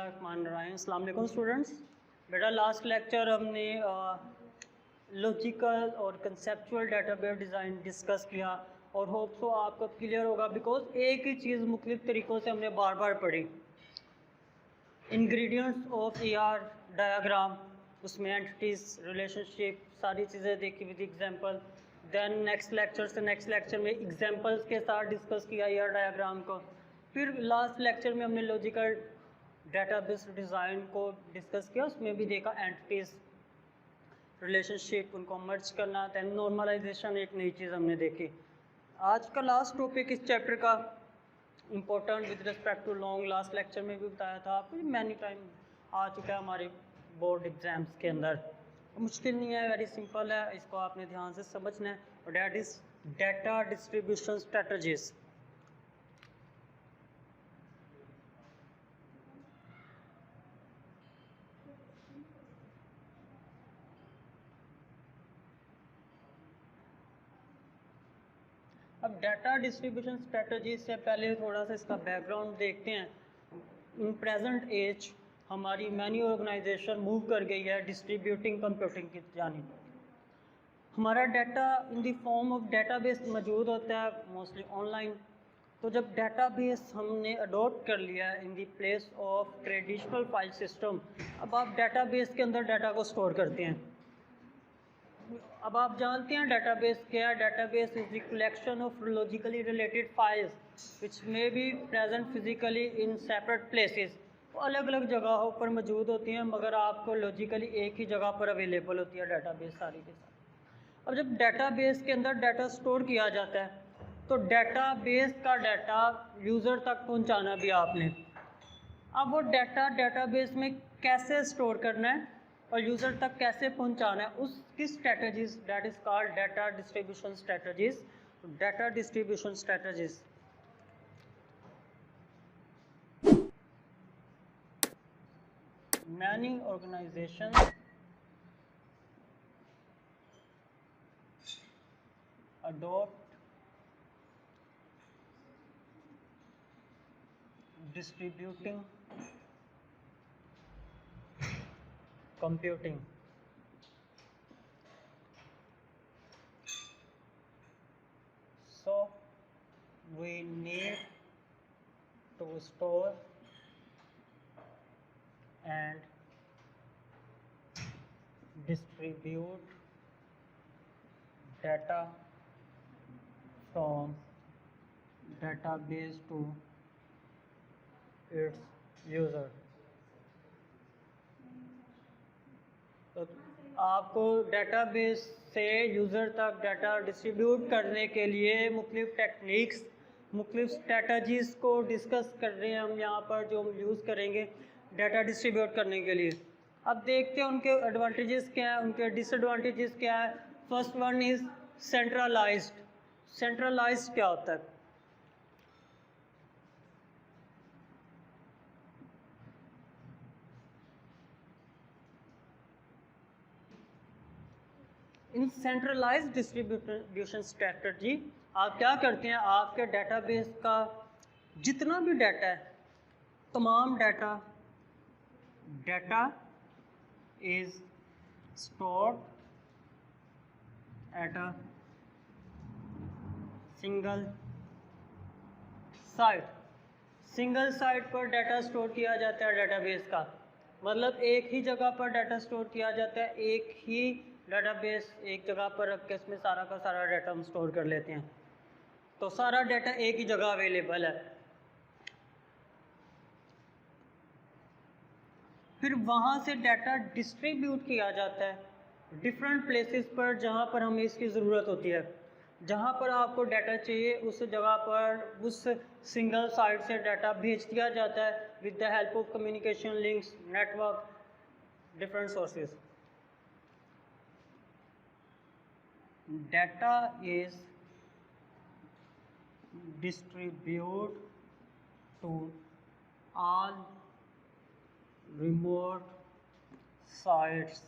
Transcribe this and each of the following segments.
बिस्मिल्लाहिर्रहमानिर्रहीम। अस्सलाम वालेकुम स्टूडेंट्स। बेटा लास्ट लेक्चर हमने लॉजिकल और कंसेप्चुअल डेटाबेस डिज़ाइन डिस्कस किया और होप सो आपको क्लियर होगा बिकॉज एक ही चीज़ मुख्तलिफ तरीक़ों से हमने बार बार पढ़ी। इंग्रेडिएंट्स ऑफ ER डायग्राम, उसमें एंटिटीज़, रिलेशनशिप, सारी चीज़ें देखी with example. Then next lecture में एग्जांपल्स के साथ डिस्कस किया ER डायग्राम को। फिर लास्ट लेक्चर में हमने लॉजिकल डेटाबेस डिज़ाइन को डिस्कस किया, उसमें भी देखा एंटिटीज़, रिलेशनशिप, उनको मर्ज करना। दैन नॉर्मलाइजेशन एक नई चीज़ हमने देखी। आज का लास्ट टॉपिक इस चैप्टर का important with respect to long, last lecture में भी बताया था आपको, मैनी टाइम आ चुका है हमारे बोर्ड एग्ज़ाम्स के अंदर। मुश्किल नहीं है, वेरी सिंपल है, इसको आपने ध्यान से समझना है। और that is data distribution strategies. अब डाटा डिस्ट्रीब्यूशन स्ट्रेटजी से पहले थोड़ा सा इसका बैकग्राउंड देखते हैं। इन प्रेजेंट एज हमारी मैनी ऑर्गेनाइजेशन मूव कर गई है डिस्ट्रीब्यूटिंग कंप्यूटिंग की जानिब। हमारा data in the form of database मौजूद होता है मोस्टली ऑनलाइन। तो जब डेटाबेस हमने अडॉप्ट कर लिया है in the place of traditional file system, अब आप डेटाबेस के अंदर डाटा को स्टोर करते हैं। अब आप जानते हैं डाटाबेस क्या है। Database is the collection of logically related files which may be present physically in separate places. तो अलग अलग जगहों पर मौजूद होती हैं, मगर आपको लॉजिकली एक ही जगह पर अवेलेबल होती है डाटाबेस सारी के साथ। अब जब डाटाबेस के अंदर डाटा स्टोर किया जाता है तो डाटाबेस का डाटा यूज़र तक पहुंचाना भी आपने। अब वो डाटा डाटाबेस में कैसे स्टोर करना है और यूज़र तक कैसे पहुंचाना है, उसकी strategies that is called data distribution strategies. Data distribution strategies many organisation adopt distributing computing. So we need to store and distribute data from database to its user. तो आपको डाटाबेस से यूज़र तक data distribute करने के लिए मुख्तलिफ techniques, मुख्तलिफ strategies को डिस्कस कर रहे हैं हम यहाँ पर, जो हम यूज़ करेंगे डाटा डिस्ट्रीब्यूट करने के लिए। अब देखते हैं उनके एडवांटेजेस क्या है, उनके डिसएडवांटेजेस क्या है। First one is centralised. Centralised क्या होता है? इन सेंट्रलाइज डिस्ट्रीब्यूशन स्ट्रेटजी आप क्या करते हैं, आपके डेटाबेस का जितना भी डाटा है, तमाम data is stored at a single site पर डाटा स्टोर किया जाता है। डेटाबेस का मतलब एक ही जगह पर डाटा स्टोर किया जाता है, एक ही डाटाबेस एक जगह पर रख के इसमें सारा का सारा डाटा हम स्टोर कर लेते हैं, तो सारा डाटा एक ही जगह अवेलेबल है। फिर वहाँ से डाटा डिस्ट्रीब्यूट किया जाता है डिफरेंट प्लेसेस पर जहाँ पर हमें इसकी ज़रूरत होती है। जहाँ पर आपको डाटा चाहिए उस जगह पर उस सिंगल साइट से डाटा भेज दिया जाता है with the help of communication links, network, different sources. Data is distributed to all remote sites।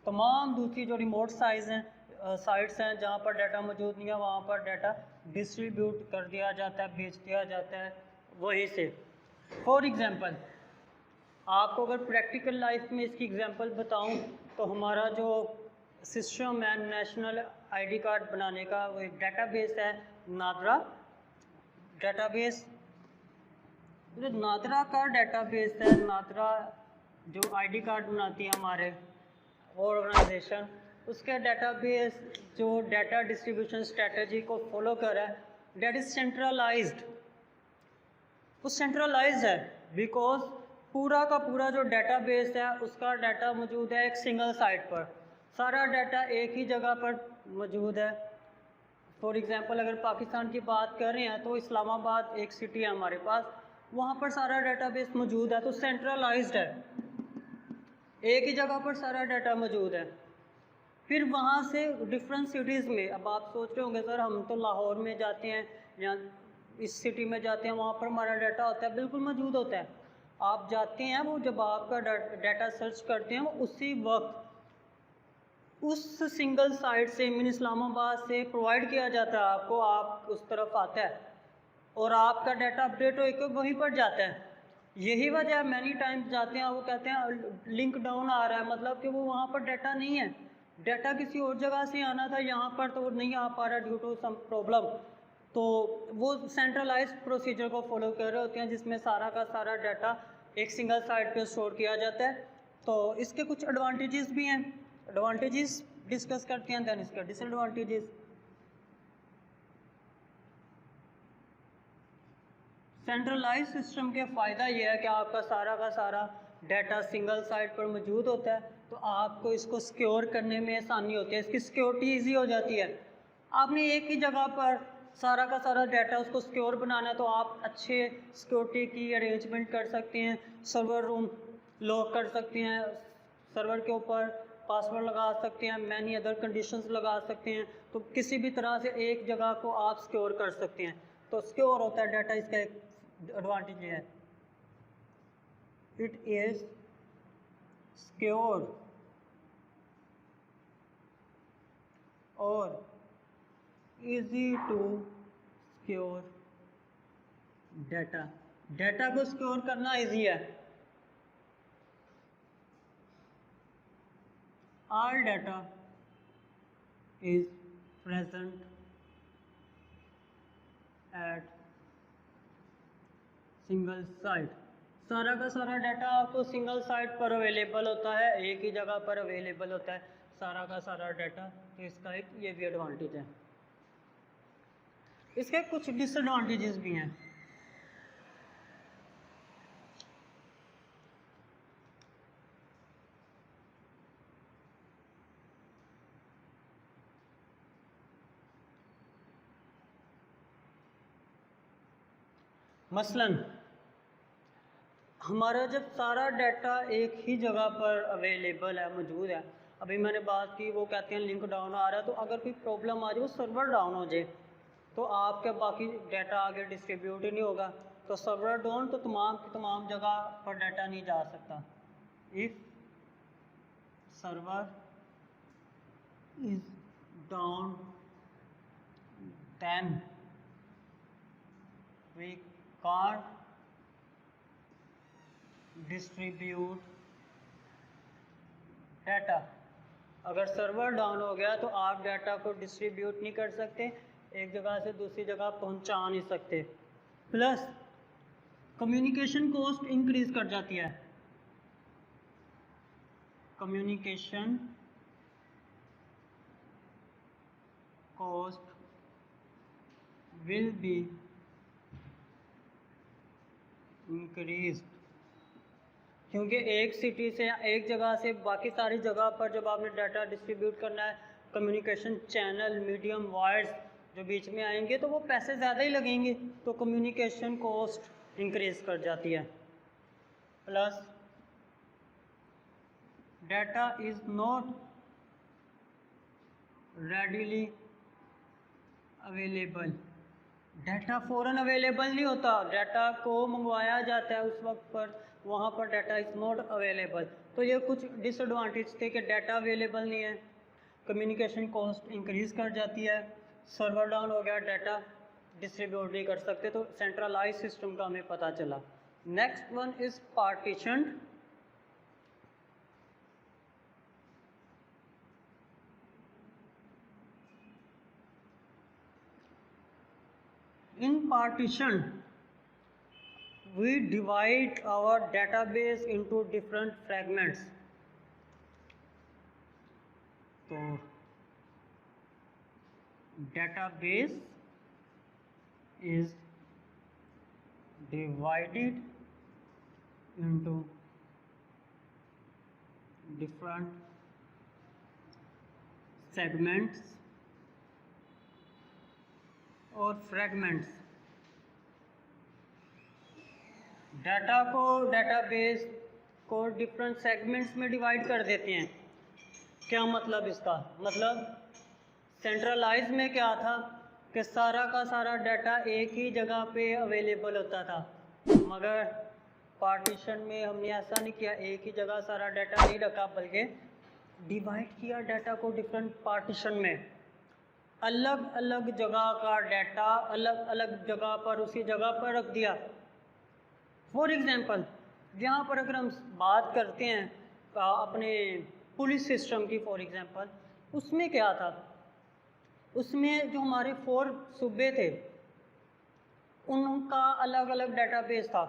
तमाम दूसरी जो रिमोट साइट्स हैं जहाँ पर डाटा मौजूद नहीं है, वहाँ पर डाटा डिस्ट्रीब्यूट कर दिया जाता है, भेज दिया जाता है वहीं से। फॉर एग्ज़ाम्पल आपको अगर प्रैक्टिकल लाइफ में इसकी एग्जांपल बताऊं तो हमारा जो सिस्टम है नेशनल आईडी कार्ड बनाने का, वो एक डेटाबेस है नादरा डेटाबेस। जो नादरा का डेटाबेस है, नादरा जो आईडी कार्ड बनाती है हमारे ऑर्गेनाइजेशन, उसका डेटाबेस जो डाटा डिस्ट्रीब्यूशन स्ट्रेटजी को फॉलो कर रहा है, डेट इज़ सेंट्रलाइज्ड। वो सेंट्रलाइज्ड है बिकॉज पूरा का पूरा जो डेटाबेस है उसका डाटा मौजूद है एक सिंगल साइट पर, सारा डाटा एक ही जगह पर मौजूद है। फॉर एग्जांपल अगर पाकिस्तान की बात कर रहे हैं तो इस्लामाबाद एक सिटी है हमारे पास, वहाँ पर सारा डेटाबेस मौजूद है, तो सेंट्रलाइज्ड है, एक ही जगह पर सारा डाटा मौजूद है। फिर वहाँ से डिफरेंट सिटीज़ में, अब आप सोच रहे होंगे सर हम तो लाहौर में जाते हैं या इस सिटी में जाते हैं वहाँ पर हमारा डाटा होता है, बिल्कुल मौजूद होता है। आप जाते हैं, वो जब आपका डाटा सर्च करते हैं वो उसी वक्त उस सिंगल साइट से मीन इस्लामाबाद से प्रोवाइड किया जाता है आपको, आप उस तरफ आता है और आपका डाटा अपडेट होकर वहीं पर जाता है। यही वजह मैनी टाइम्स जाते हैं वो कहते हैं लिंक डाउन आ रहा है, मतलब कि वो वहाँ पर डाटा नहीं है, डाटा किसी और जगह से आना था यहाँ पर तो नहीं आ पा रहा ड्यू टू सम प्रॉब्लम। तो वो सेंट्रलाइज प्रोसीजर को फॉलो कर रहे होते हैं जिसमें सारा का सारा डाटा एक सिंगल साइट पे स्टोर किया जाता है। तो इसके कुछ एडवांटेजेस भी हैं, एडवांटेजेस डिस्कस करते हैं, देन इसका डिसएडवांटेजेस। सेंट्रलाइज सिस्टम के फ़ायदा ये है कि आपका सारा का सारा डाटा सिंगल साइट पर मौजूद होता है, तो आपको इसको सिक्योर करने में आसानी होती है, इसकी सिक्योरिटी ईजी हो जाती है। आपने एक ही जगह पर सारा का सारा डाटा उसको सिक्योर बनाना है तो आप अच्छे सिक्योरिटी की अरेंजमेंट कर सकते हैं, सर्वर रूम लॉक कर सकते हैं, सर्वर के ऊपर पासवर्ड लगा सकते हैं, मैनी अदर कंडीशंस लगा सकते हैं, तो किसी भी तरह से एक जगह को आप सिक्योर कर सकते हैं, तो सिक्योर होता है डाटा। इसका एक एडवांटेज है इट इज सिक्योर और easy to secure data, data को सिक्योर करना इजी है। All data is present at single site, सारा का सारा डाटा आपको सिंगल साइट पर अवेलेबल होता है, एक ही जगह पर अवेलेबल होता है सारा का सारा डाटा, तो इसका एक ये भी एडवांटेज है। इसके कुछ डिसएडवांटेजेस भी हैं। मसलन हमारा जब सारा डाटा एक ही जगह पर अवेलेबल है, मौजूद है, अभी मैंने बात की वो कहते हैं लिंक डाउन आ रहा है, तो अगर कोई प्रॉब्लम आ जाए, वो सर्वर डाउन हो जाए, तो आपके बाकी डाटा आगे डिस्ट्रीब्यूट ही नहीं होगा, तो सर्वर डाउन तो तमाम की तमाम जगह पर डाटा नहीं जा सकता। If server is down then we can't distribute data. अगर सर्वर डाउन हो गया तो आप डाटा को डिस्ट्रीब्यूट नहीं कर सकते, एक जगह से दूसरी जगह पहुंचा नहीं सकते। प्लस कम्युनिकेशन कॉस्ट इंक्रीज कर जाती है, communication cost will be increased, क्योंकि एक सिटी से एक जगह से बाकी सारी जगह पर जब आपने डाटा डिस्ट्रीब्यूट करना है, कम्युनिकेशन चैनल मीडियम वायर्स जो बीच में आएंगे तो वो पैसे ज़्यादा ही लगेंगे, तो कम्युनिकेशन कॉस्ट इंक्रीज कर जाती है। Plus data is not readily available, data फ़ौरन अवेलेबल नहीं होता, डाटा को मंगवाया जाता है उस वक्त पर, वहाँ पर डाटा इज़ नॉट अवेलेबल। तो ये कुछ डिसएडवांटेज थे कि डाटा अवेलेबल नहीं है, कम्युनिकेशन कॉस्ट इंक्रीज़ कर जाती है, सर्वर डाउन हो गया, डाटा डिस्ट्रीब्यूट नहीं कर सकते, तो सेंट्रलाइज सिस्टम का हमें पता चला। Next one is partition In partition, we divide our database into different fragments. So database is divided into different segments और fragments. डाटा को डेटाबेस को डिफरेंट सेगमेंट्स में डिवाइड कर देते हैं. क्या मतलब इसका? मतलब सेंट्रलाइज में क्या था कि सारा का सारा डाटा एक ही जगह पे अवेलेबल होता था, मगर पार्टीशन में हमने ऐसा नहीं किया, एक ही जगह सारा डाटा नहीं रखा, बल्कि डिवाइड किया डाटा को डिफरेंट पार्टीशन में. अलग अलग जगह का डाटा अलग अलग जगह पर उसी जगह पर रख दिया. फॉर एग्ज़ाम्पल, यहाँ पर अगर हम बात करते हैं अपने पुलिस सिस्टम की, फॉर एग्ज़ाम्पल, उसमें क्या था? उसमें जो हमारे 4 सूबे थे उनका अलग अलग डेटाबेस था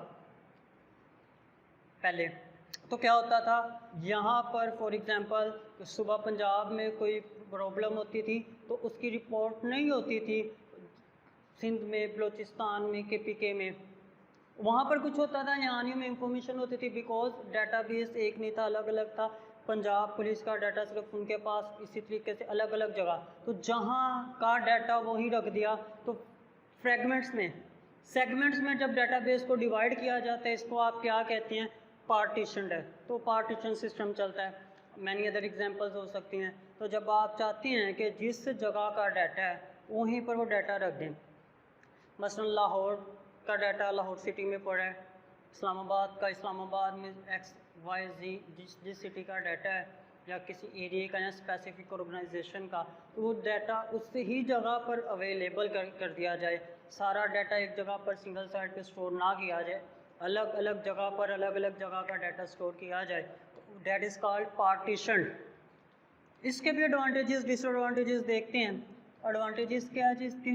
पहले. तो क्या होता था, यहाँ पर फॉर एग्ज़ाम्पल सुबह पंजाब में कोई प्रॉब्लम होती थी तो उसकी रिपोर्ट नहीं होती थी सिंध में, बलूचिस्तान में, KPK में. वहाँ पर कुछ होता था, यहाँ में इंफॉर्मेशन होती थी, बिकॉज डेटाबेस एक नहीं था, अलग अलग था. पंजाब पुलिस का डाटा सिर्फ उनके पास, इसी तरीके से अलग अलग जगह. तो जहाँ का डाटा वहीं रख दिया. तो फ्रेगमेंट्स में, सेगमेंट्स में जब डेटाबेस को डिवाइड किया जाता है, इसको आप क्या कहते हैं? पार्टीशनड है. तो पार्टीशन सिस्टम चलता है. मैनी अदर एग्जांपल्स हो सकती हैं. तो जब आप चाहते हैं कि जिस जगह का डाटा है वहीं पर वो डाटा रख दें, मसलन लाहौर का डाटा लाहौर सिटी में पड़ा है, इस्लामाबाद का इस्लामाबाद में, XYZ जिस सिटी का डाटा है, या किसी एरिया का या स्पेसिफिक ऑर्गेनाइजेशन का, तो वो डाटा उस ही जगह पर अवेलेबल कर दिया जाए. सारा डाटा एक जगह पर सिंगल साइट पे स्टोर ना किया जाए, अलग अलग जगह पर अलग अलग जगह का डाटा स्टोर किया जाए. तो दैट इज़ कॉल्ड पार्टीशन. इसके भी एडवांटेजेस डिसएडवांटेजेस देखते हैं. एडवांटेजेस क्या है इसके?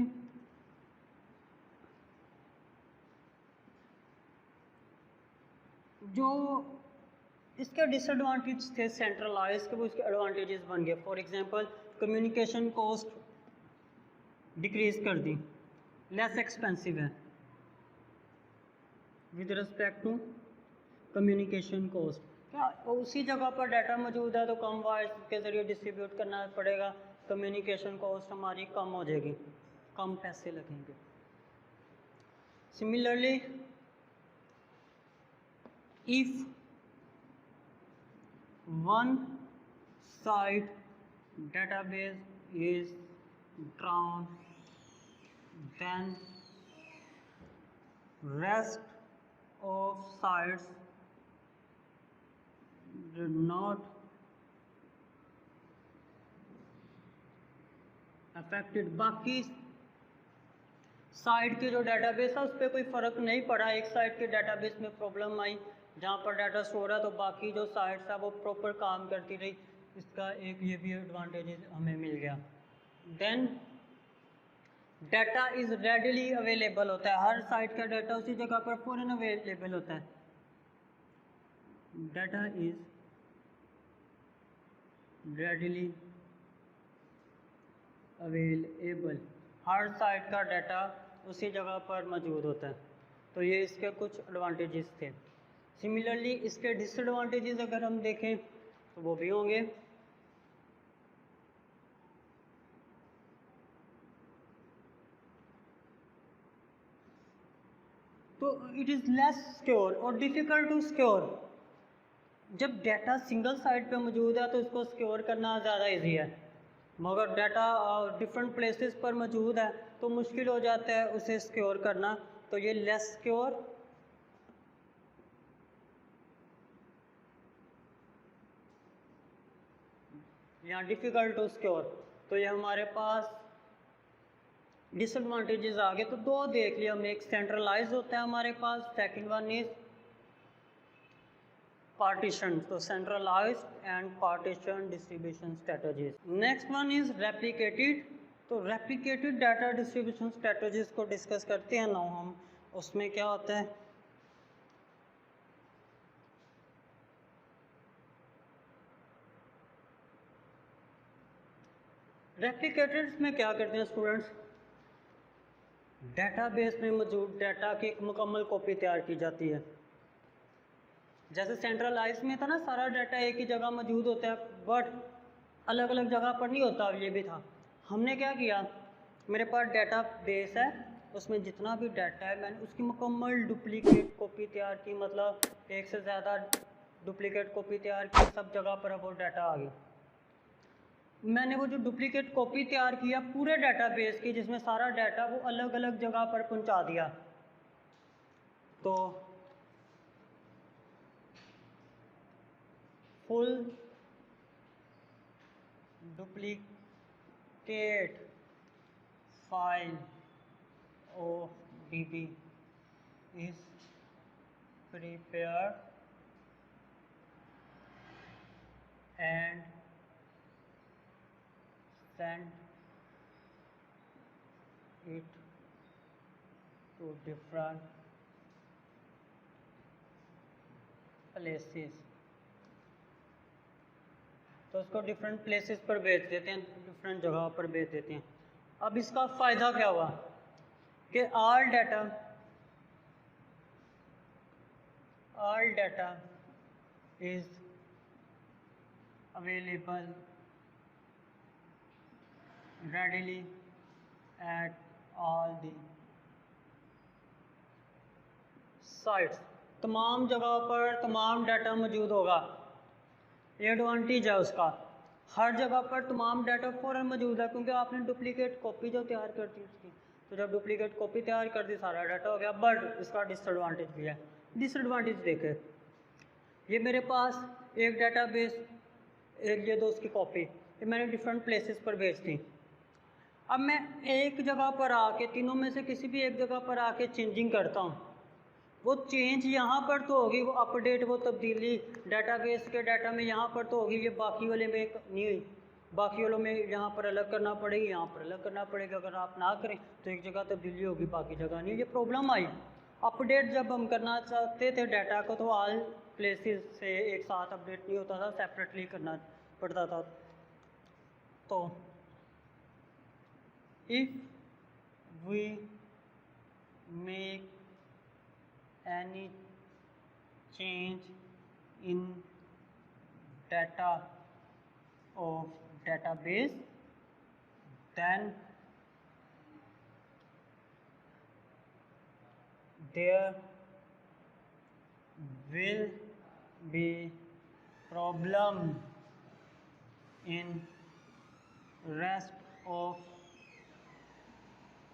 जो इसके डिसएडवांटेज थे सेंट्रलाइज के, वो इसके एडवांटेजेस बन गए. For example, communication cost decrease कर दी, लेस एक्सपेंसिव है with respect to communication cost. क्या उसी जगह पर डाटा मौजूद है तो कम वायर्स के ज़रिए डिस्ट्रीब्यूट करना पड़ेगा, कम्युनिकेशन कॉस्ट हमारी कम हो जाएगी, कम पैसे लगेंगे. Similarly, if one site database is drawn, then rest of sites do not affected. बाकी साइट के जो डाटाबेस है उस पर कोई फ़र्क नहीं पड़ा. एक साइट के डाटाबेस में प्रॉब्लम आई जहाँ पर डाटा स्टोर है, तो बाकी जो साइट्स है वो प्रॉपर काम करती रही. इसका एक ये भी एडवांटेज हमें मिल गया. Then data is readily available होता है. हर साइट का डाटा उसी जगह पर फ़ौरन अवेलेबल होता है. Data is readily available, her site का डाटा उसी जगह पर मौजूद होता है. तो ये इसके कुछ एडवांटेजेस थे. सिमिलरली इसके डिसएडवांटेजेस अगर हम देखें तो वो भी होंगे. तो इट इज़ लेस सिक्योर और डिफ़िकल्ट टू सिक्योर. जब डाटा सिंगल साइट पे मौजूद है तो इसको सिक्योर करना ज़्यादा इजी है, मगर डाटा डिफरेंट प्लेसेस पर मौजूद है तो मुश्किल हो जाता है उसे सिक्योर करना. तो ये लेस सिक्योर या डिफ़िकल्ट टू सिक्योर. तो ये हमारे पास डिसएडवांटेजेस आ गए. तो 2 देख लिया हमने. एक सेंट्रलाइज होता है हमारे पास, second one is partition. So centralized and partition distribution strategies. Next one is replicated. तो रेप्लिकेटेड डाटा डिस्ट्रीब्यूशन स्ट्रेटजीज को डिस्कस करते हैं ना हम। उसमें क्या होता है, रेप्लिकेटेड में क्या करते हैं स्टूडेंट्स, डेटाबेस में मौजूद डाटा की एक मुकम्मल कॉपी तैयार की जाती है। जैसे सेंट्रलाइज में था ना, सारा डाटा एक ही जगह मौजूद होता है, बट अलग अलग जगह पर नहीं होता। ये भी था, हमने क्या किया, मेरे पास डाटा बेस है, उसमें जितना भी डाटा है मैंने उसकी मुकम्मल डुप्लीकेट कॉपी तैयार की, मतलब एक से ज़्यादा डुप्लीकेट कॉपी तैयार की, सब जगह पर अब वो डाटा आ गया। मैंने वो जो डुप्लीकेट कॉपी तैयार किया पूरे डाटाबेस की, जिसमें सारा डाटा वो अलग अलग जगह पर पहुंचा दिया, तो full duplicate file of DB is prepared and send it to different places। तो उसको डिफरेंट प्लेसेस पर भेज देते हैं, डिफरेंट जगह पर भेज देते हैं। अब इसका फ़ायदा क्या हुआ कि all data is available readily at all the sites। तमाम जगह पर तमाम डाटा मौजूद होगा। ये एडवांटेज है उसका, हर जगह पर तमाम डाटा फ़ौरन मौजूद है, क्योंकि आपने डुप्लीकेट कॉपी जो तैयार कर दी उसकी, तो जब डुप्लीकेट कॉपी तैयार कर दी सारा डाटा हो गया। बट इसका डिसएडवांटेज भी है। डिसएडवांटेज देखे, ये मेरे पास एक डाटाबेस, एक ये दोस्त की कॉपी, ये मैंने डिफरेंट प्लेसेस पर भेज दी। अब मैं एक जगह पर आके, तीनों में से किसी भी एक जगह पर आके चेंजिंग करता हूँ, वो चेंज यहाँ पर तो होगी, वो अपडेट, वो तब्दीली डाटाबेस के डाटा में यहाँ पर तो होगी, ये बाकी वाले में नहीं हुई। बाकी वालों में यहाँ पर अलग करना पड़ेगी, यहाँ पर अलग करना पड़ेगा। अगर आप ना करें तो एक जगह तब्दीली होगी, बाकी जगह नहीं। ये प्रॉब्लम आई। अपडेट जब हम करना चाहते थे डाटा को, तो ऑल प्लेसेस से एक साथ अपडेट नहीं होता था, सेपरेटली करना पड़ता था। तो if we make any change in data of database, then there will be problem in rest of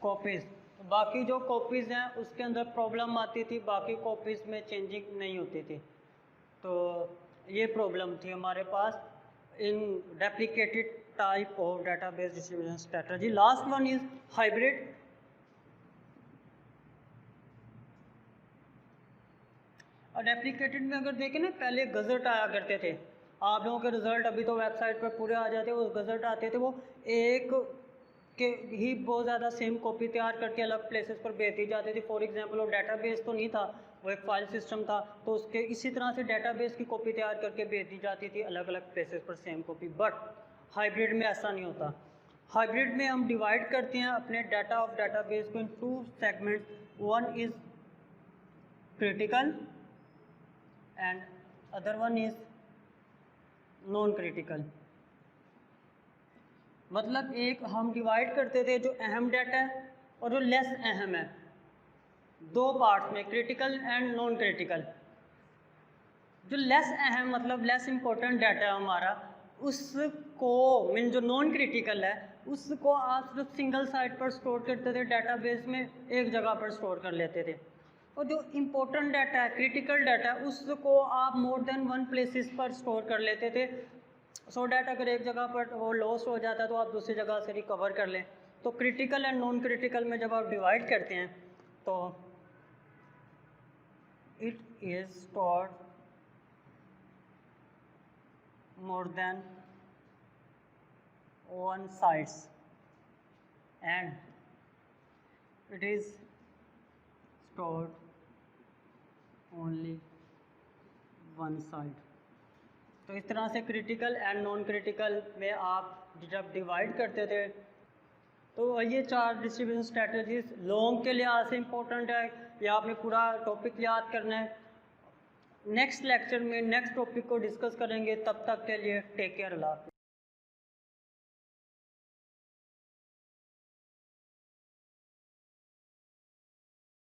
copies। तो बाकी जो कॉपीज़ हैं उसके अंदर प्रॉब्लम आती थी, बाकी कॉपीज़ में चेंजिंग नहीं होती थी। तो ये प्रॉब्लम थी हमारे पास in replicated type of database distribution strategy. Last one is hybrid. और रेप्लिकेटेड में अगर देखें ना, पहले गज़ट आया करते थे, आप लोगों के रिज़ल्ट अभी तो वेबसाइट पर पूरे आ जाते, वो गज़ट आते थे, वो एक के ही बहुत ज़्यादा सेम कॉपी तैयार करके अलग प्लेसेस पर भेज दी जाती थी। फॉर एग्जांपल वो डाटाबेस तो नहीं था, वो एक फाइल सिस्टम था, तो उसके इसी तरह से डाटाबेस की कॉपी तैयार करके भेज दी जाती थी अलग अलग प्लेसेस पर सेम कॉपी। बट हाइब्रिड में ऐसा नहीं होता। हाइब्रिड में हम डिवाइड करते हैं अपने डाटा ऑफ डाटाबेस को इन 2 segments. One is critical and other one is non critical. मतलब एक हम डिवाइड करते थे जो अहम डाटा है और जो लेस अहम है, 2 पार्ट्स में, क्रिटिकल एंड नॉन क्रिटिकल। जो लेस अहम मतलब लेस इम्पोर्टेंट डाटा है हमारा, उसको मीन जो नॉन क्रिटिकल है उसको आप जो सिंगल साइट पर स्टोर करते थे डाटाबेस में, एक जगह पर स्टोर कर लेते थे। और जो इम्पोर्टेंट डाटा है, क्रिटिकल डाटा है, उसको आप मोर देन 1 प्लेसेस पर स्टोर कर लेते थे। सो डैट अगर एक जगह पर वो लॉस हो जाता है तो आप दूसरी जगह से रिकवर कर लें। तो क्रिटिकल एंड नॉन क्रिटिकल में जब आप डिवाइड करते हैं तो it is stored more than 1 sites. and it is stored only one side. तो इस तरह से क्रिटिकल एंड नॉन क्रिटिकल में आप जब डिवाइड करते थे तो ये 4 डिस्ट्रीब्यूशन स्ट्रेटजीज लॉन्ग के लिहाज से इम्पोर्टेंट है, या आपने पूरा टॉपिक याद करना है। नेक्स्ट लेक्चर में नेक्स्ट टॉपिक को डिस्कस करेंगे, तब तक के लिए टेक केयर। अल्लाह।